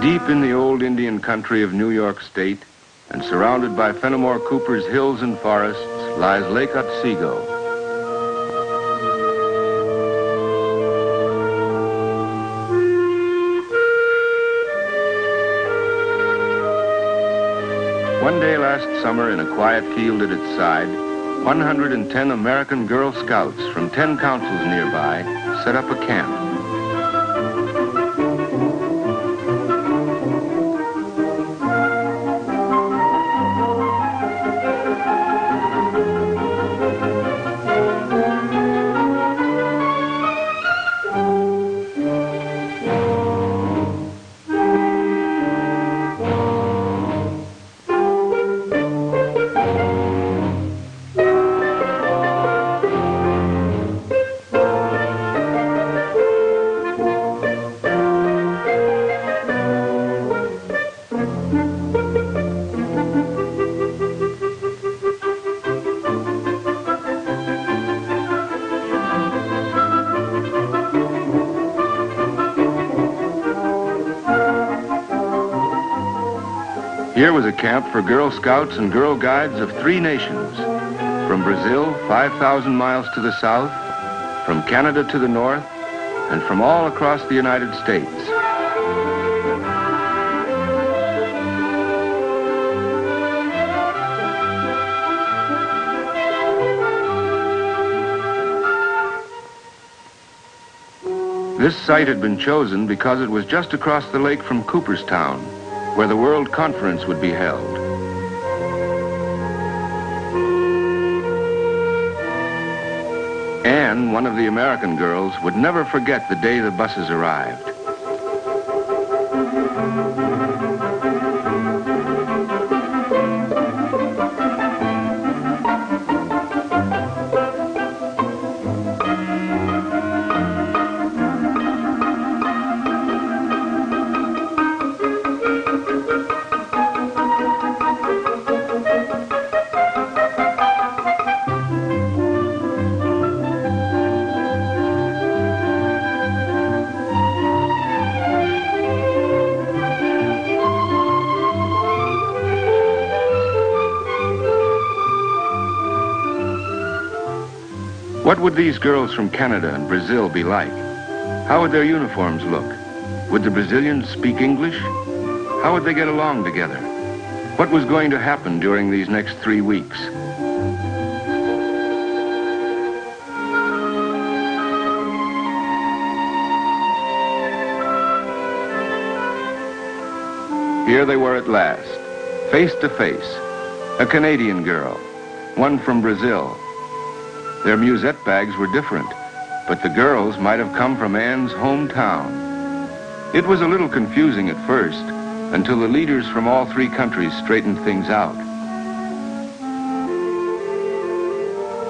Deep in the old Indian country of New York State, and surrounded by Fenimore Cooper's hills and forests, lies Lake Otsego. One day last summer, in a quiet field at its side, 110 American Girl Scouts from 10 councils nearby set up a camp. Here was a camp for Girl Scouts and Girl Guides of 3 nations. From Brazil, 5,000 miles to the south, from Canada to the north, and from all across the United States. This site had been chosen because it was just across the lake from Cooperstown, where the World Conference would be held. Anne, one of the American girls, would never forget the day the buses arrived. What would these girls from Canada and Brazil be like? How would their uniforms look? Would the Brazilians speak English? How would they get along together? What was going to happen during these next 3 weeks? Here they were at last, face to face. A Canadian girl, one from Brazil. Their musette bags were different, but the girls might have come from Anne's hometown. It was a little confusing at first, until the leaders from all 3 countries straightened things out.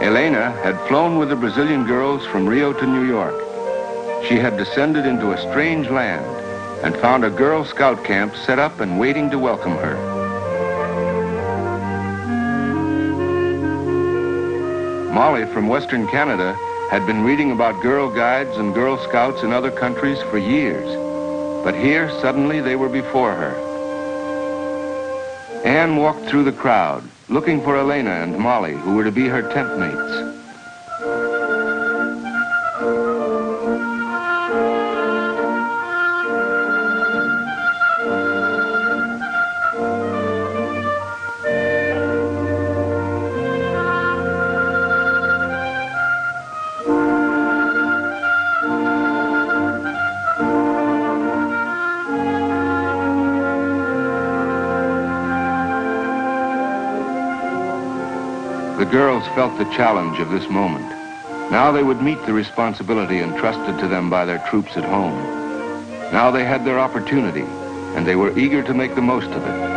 Elena had flown with the Brazilian girls from Rio to New York. She had descended into a strange land and found a Girl Scout camp set up and waiting to welcome her. Molly from Western Canada had been reading about Girl Guides and Girl Scouts in other countries for years, but here suddenly they were before her. Anne walked through the crowd, looking for Elena and Molly, who were to be her tent mates. The girls felt the challenge of this moment. Now they would meet the responsibility entrusted to them by their troops at home. Now they had their opportunity, and they were eager to make the most of it.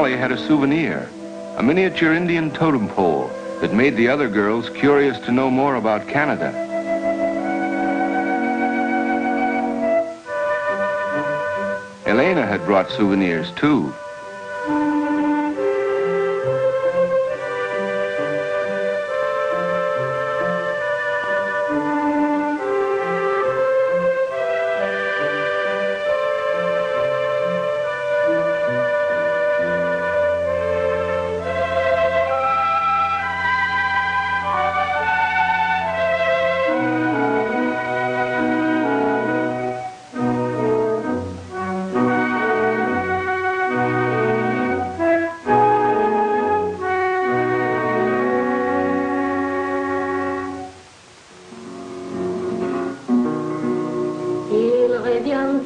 Molly had a souvenir, a miniature Indian totem pole that made the other girls curious to know more about Canada. Elena had brought souvenirs too.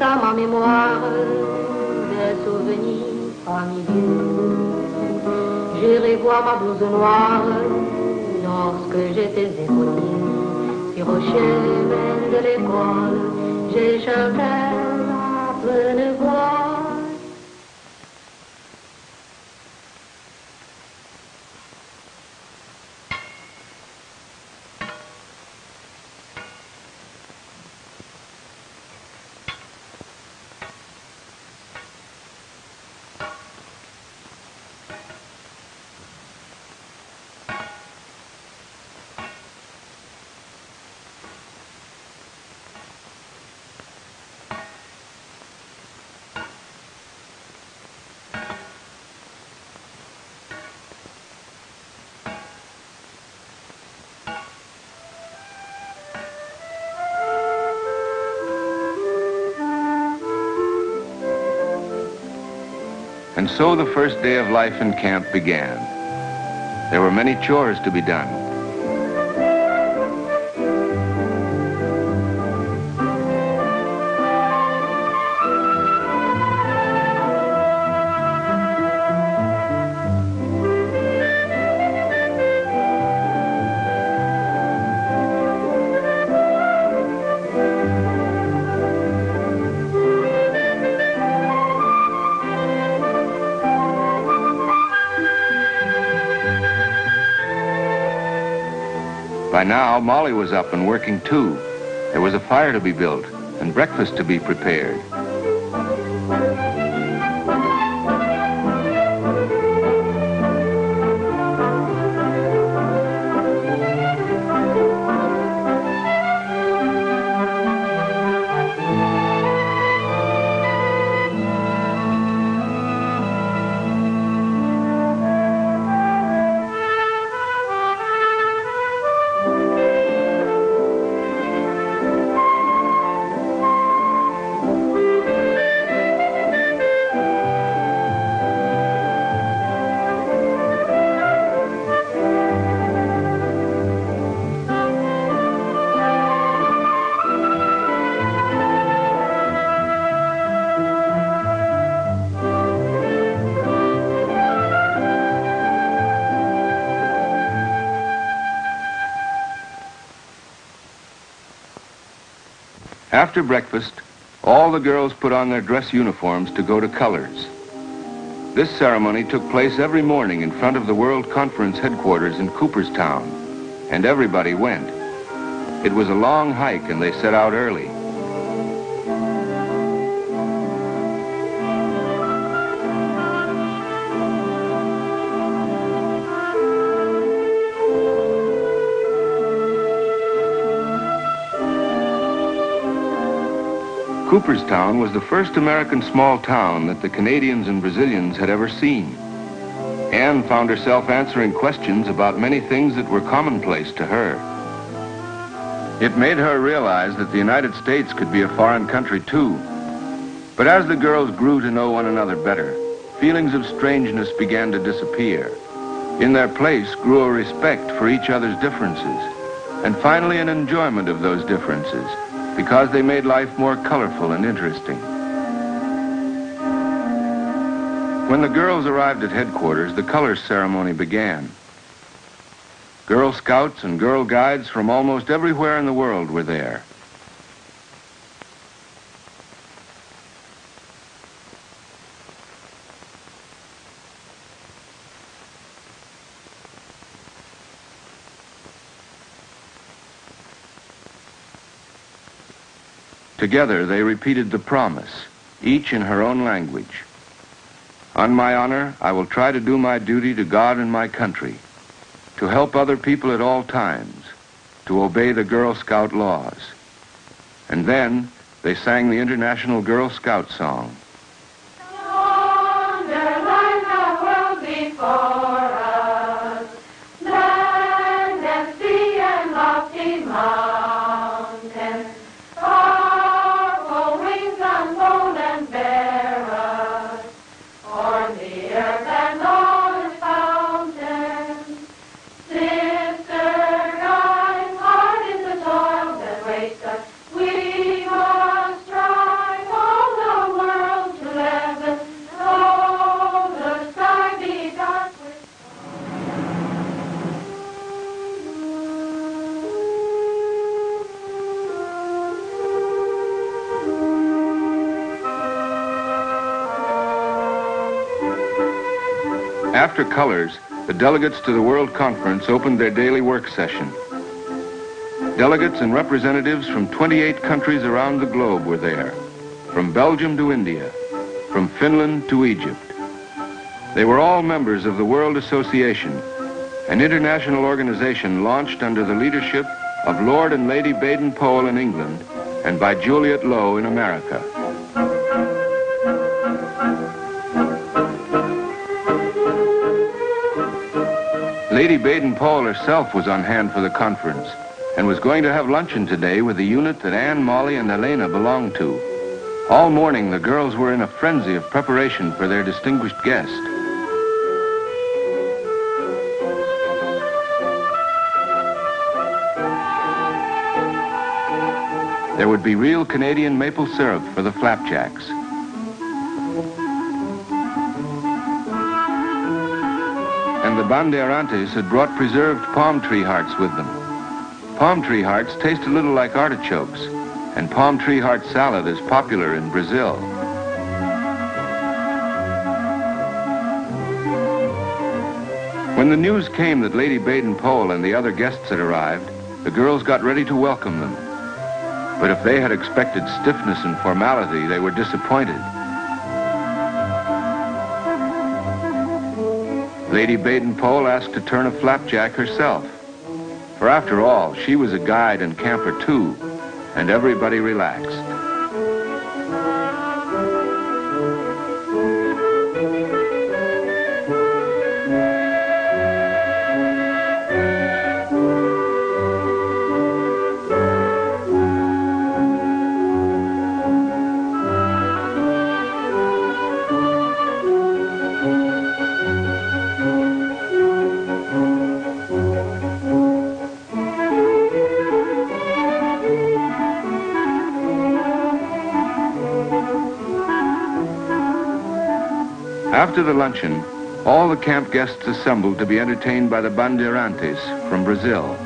À ma mémoire des souvenirs familiers. J'irai voir ma blouse noire lorsque j'étais écolier. Sur au chemin de l'école, j'ai chanté à pleine voix. And so the first day of life in camp began. There were many chores to be done. By now, Molly was up and working too. There was a fire to be built and breakfast to be prepared. After breakfast, all the girls put on their dress uniforms to go to colors. This ceremony took place every morning in front of the World Conference headquarters in Cooperstown, and everybody went. It was a long hike and they set out early. Cooperstown was the first American small town that the Canadians and Brazilians had ever seen. Anne found herself answering questions about many things that were commonplace to her. It made her realize that the United States could be a foreign country too. But as the girls grew to know one another better, feelings of strangeness began to disappear. In their place grew a respect for each other's differences, and finally an enjoyment of those differences, because they made life more colorful and interesting. When the girls arrived at headquarters, the colors ceremony began. Girl Scouts and Girl Guides from almost everywhere in the world were there. Together, they repeated the promise, each in her own language. On my honor, I will try to do my duty to God and my country, to help other people at all times, to obey the Girl Scout laws. And then they sang the International Girl Scout song. After colors, the delegates to the World Conference opened their daily work session. Delegates and representatives from 28 countries around the globe were there, from Belgium to India, from Finland to Egypt. They were all members of the World Association, an international organization launched under the leadership of Lord and Lady Baden-Powell in England and by Juliet Lowe in America. Lady Baden-Powell herself was on hand for the conference and was going to have luncheon today with the unit that Anne, Molly, and Elena belonged to. All morning, the girls were in a frenzy of preparation for their distinguished guest. There would be real Canadian maple syrup for the flapjacks. And the bandeirantes had brought preserved palm tree hearts with them. Palm tree hearts taste a little like artichokes, and palm tree heart salad is popular in Brazil. When the news came that Lady Baden-Powell and the other guests had arrived, the girls got ready to welcome them. But if they had expected stiffness and formality, they were disappointed. Lady Baden-Powell asked to turn a flapjack herself. For after all, she was a guide and camper too, and everybody relaxed. After the luncheon, all the camp guests assembled to be entertained by the bandeirantes from Brazil.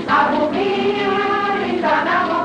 A burrinha está na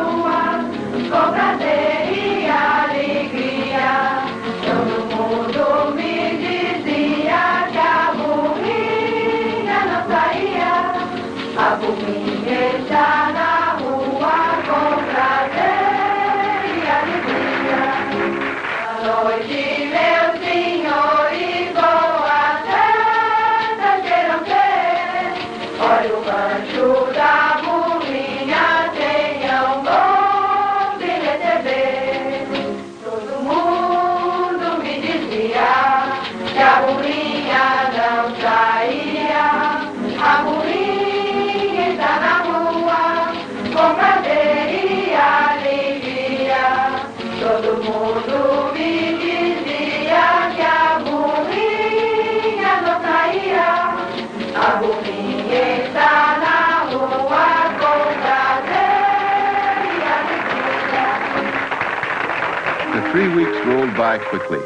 3 weeks rolled by quickly.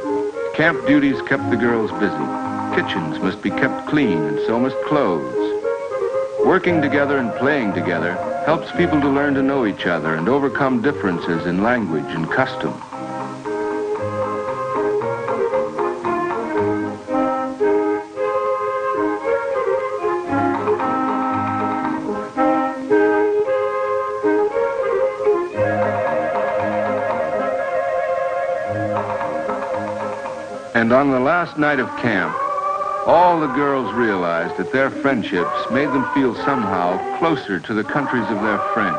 Camp duties kept the girls busy. Kitchens must be kept clean, and so must clothes. Working together and playing together helps people to learn to know each other and overcome differences in language and custom. And on the last night of camp, all the girls realized that their friendships made them feel somehow closer to the countries of their friends.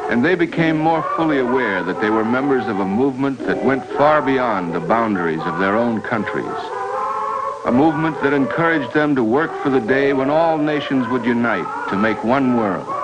And they became more fully aware that they were members of a movement that went far beyond the boundaries of their own countries. A movement that encouraged them to work for the day when all nations would unite to make one world.